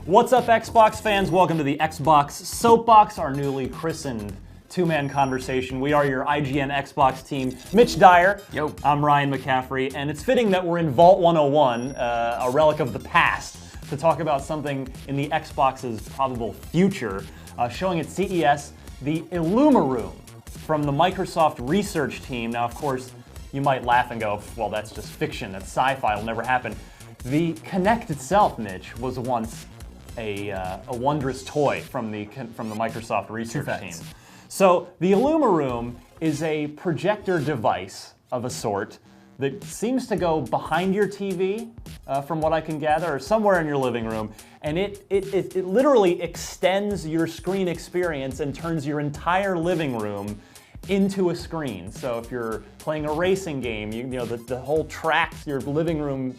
What's up, Xbox fans? Welcome to the Xbox Soapbox, our newly christened two-man conversation. We are your IGN Xbox team. Mitch Dyer. Yo. I'm Ryan McCaffrey, and it's fitting that we're in Vault 101, a relic of the past, to talk about something in the Xbox's probable future, showing at CES the IllumiRoom from the Microsoft research team. Now, of course, you might laugh and go, well, that's just fiction, that's sci-fi, it'll never happen. The Kinect itself, Mitch, was once a wondrous toy from the Microsoft research team. So the IllumiRoom is a projector device of a sort that seems to go behind your TV, from what I can gather, or somewhere in your living room, and it literally extends your screen experience and turns your entire living room into a screen. So if you're playing a racing game, you know the whole track, your living room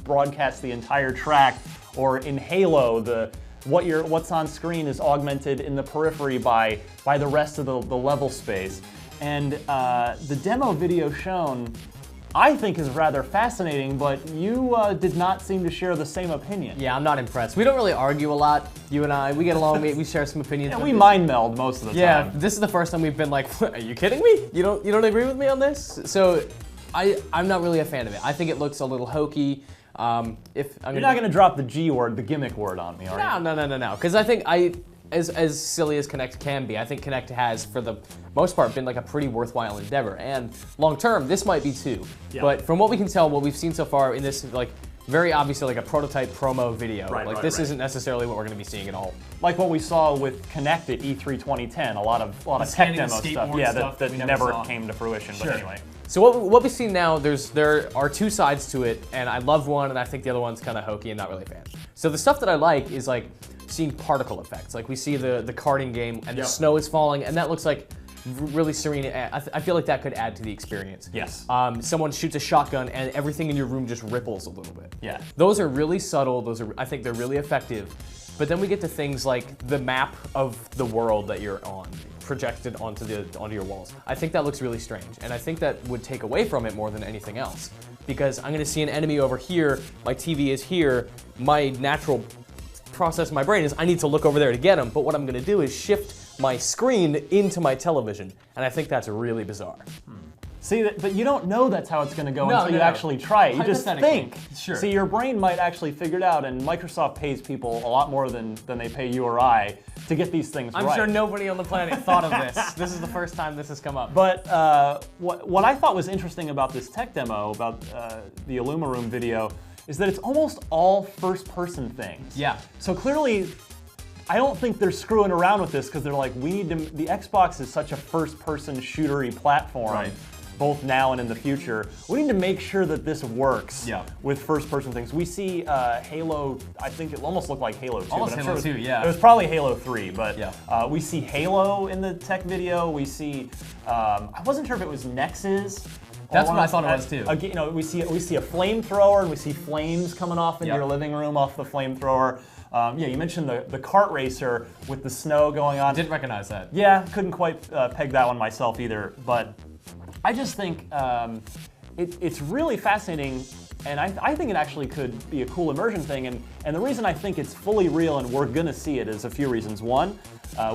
broadcasts the entire track, or in Halo, what's on screen is augmented in the periphery by the rest of the level space. And the demo video shown, I think, is rather fascinating, but you did not seem to share the same opinion. Yeah, I'm not impressed. We don't really argue a lot, you and I. We get along, we share some opinions. Yeah, we mind meld most of the time. Yeah, this is the first time we've been like, are you kidding me? You don't agree with me on this? So I'm not really a fan of it. I think it looks a little hokey. You're not going to drop the G word, the gimmick word on me, are you? No. Because I think as silly as Kinect can be, I think Kinect has, for the most part, been like a pretty worthwhile endeavor. And long term, this might be too. Yeah. But from what we can tell, what we've seen so far in this, like, very obviously like a prototype promo video. This isn't necessarily what we're going to be seeing at all. Like what we saw with Kinect at E3 2010, a lot of tech demo stuff. Yeah, that never came to fruition. Sure. But anyway. So what we see now, there are two sides to it, and I love one, and I think the other one's kind of hokey and not really a fan. So the stuff that I like is like seeing particle effects. Like we see the karting game, and the snow is falling, and that looks like really serene. I feel like that could add to the experience. Yes. Someone shoots a shotgun, and everything in your room just ripples a little bit. Yeah. Those are really subtle. I think they're really effective. But then we get to things like the map of the world that you're on, projected onto your walls. I think that looks really strange, and I think that would take away from it more than anything else, because I'm going to see an enemy over here, my TV is here, my natural process in my brain is I need to look over there to get him, but what I'm going to do is shift my screen into my television, and I think that's really bizarre. See, but you don't know that's how it's going to go until you actually try it. You just think. Sure. See, your brain might actually figure it out, and Microsoft pays people a lot more than they pay you or I to get these things right. I'm sure nobody on the planet thought of this. This is the first time this has come up. But what I thought was interesting about this tech demo, about the IllumiRoom video, is that it's almost all first-person things. Yeah. So clearly, I don't think they're screwing around with this because they're like, the Xbox is such a first-person shootery platform, both now and in the future. We need to make sure that this works with first-person things. We see Halo, I think it almost looked like Halo 2. Almost Halo 2, yeah. It was probably Halo 3, but we see Halo in the tech video. We see, I wasn't sure if it was Nexus. That's what I thought it was too. You know, we see a flamethrower, and we see flames coming off in your living room off the flamethrower. Yeah, you mentioned the kart racer with the snow going on. Didn't recognize that. Yeah, couldn't quite peg that one myself either. But I just think it's really fascinating, and I think it actually could be a cool immersion thing. And the reason I think it's fully real and we're going to see it is a few reasons. One,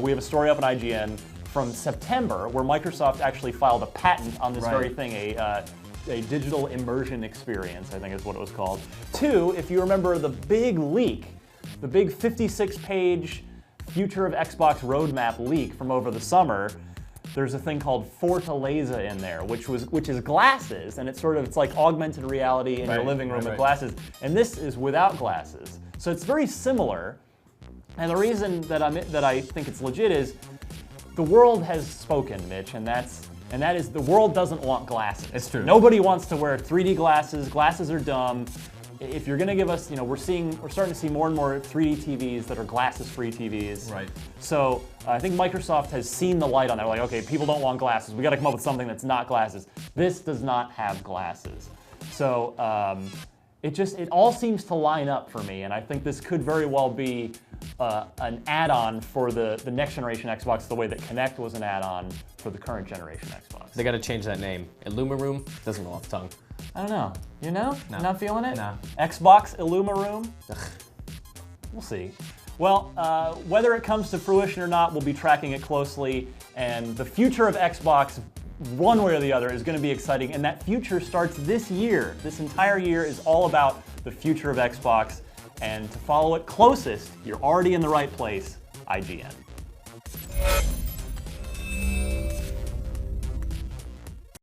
we have a story up at IGN from September where Microsoft actually filed a patent on this very thing, a digital immersion experience, I think is what it was called. Two, if you remember the big leak, the big 56-page Future of Xbox roadmap leak from over the summer, there's a thing called Fortaleza in there, which is glasses, and it's like augmented reality in your living room with glasses. And this is without glasses, so it's very similar. And the reason that I think it's legit is the world has spoken, Mitch, and that is the world doesn't want glasses. It's true. Nobody wants to wear 3D glasses. Glasses are dumb. If you're going to give us, we're starting to see more and more 3D TVs that are glasses-free TVs. Right. So I think Microsoft has seen the light on that. Like, okay, people don't want glasses. We got to come up with something that's not glasses. This does not have glasses. So it all seems to line up for me, and I think this could very well be an add-on for the next generation Xbox, the way that Kinect was an add-on for the current generation Xbox. They got to change that name. IllumiRoom doesn't roll off the tongue. I don't know. You know? No. Not feeling it? No. Xbox IllumiRoom? We'll see. Well, whether it comes to fruition or not, we'll be tracking it closely, and the future of Xbox, one way or the other, is going to be exciting, and that future starts this year. This entire year is all about the future of Xbox, and to follow it closest, you're already in the right place, IGN.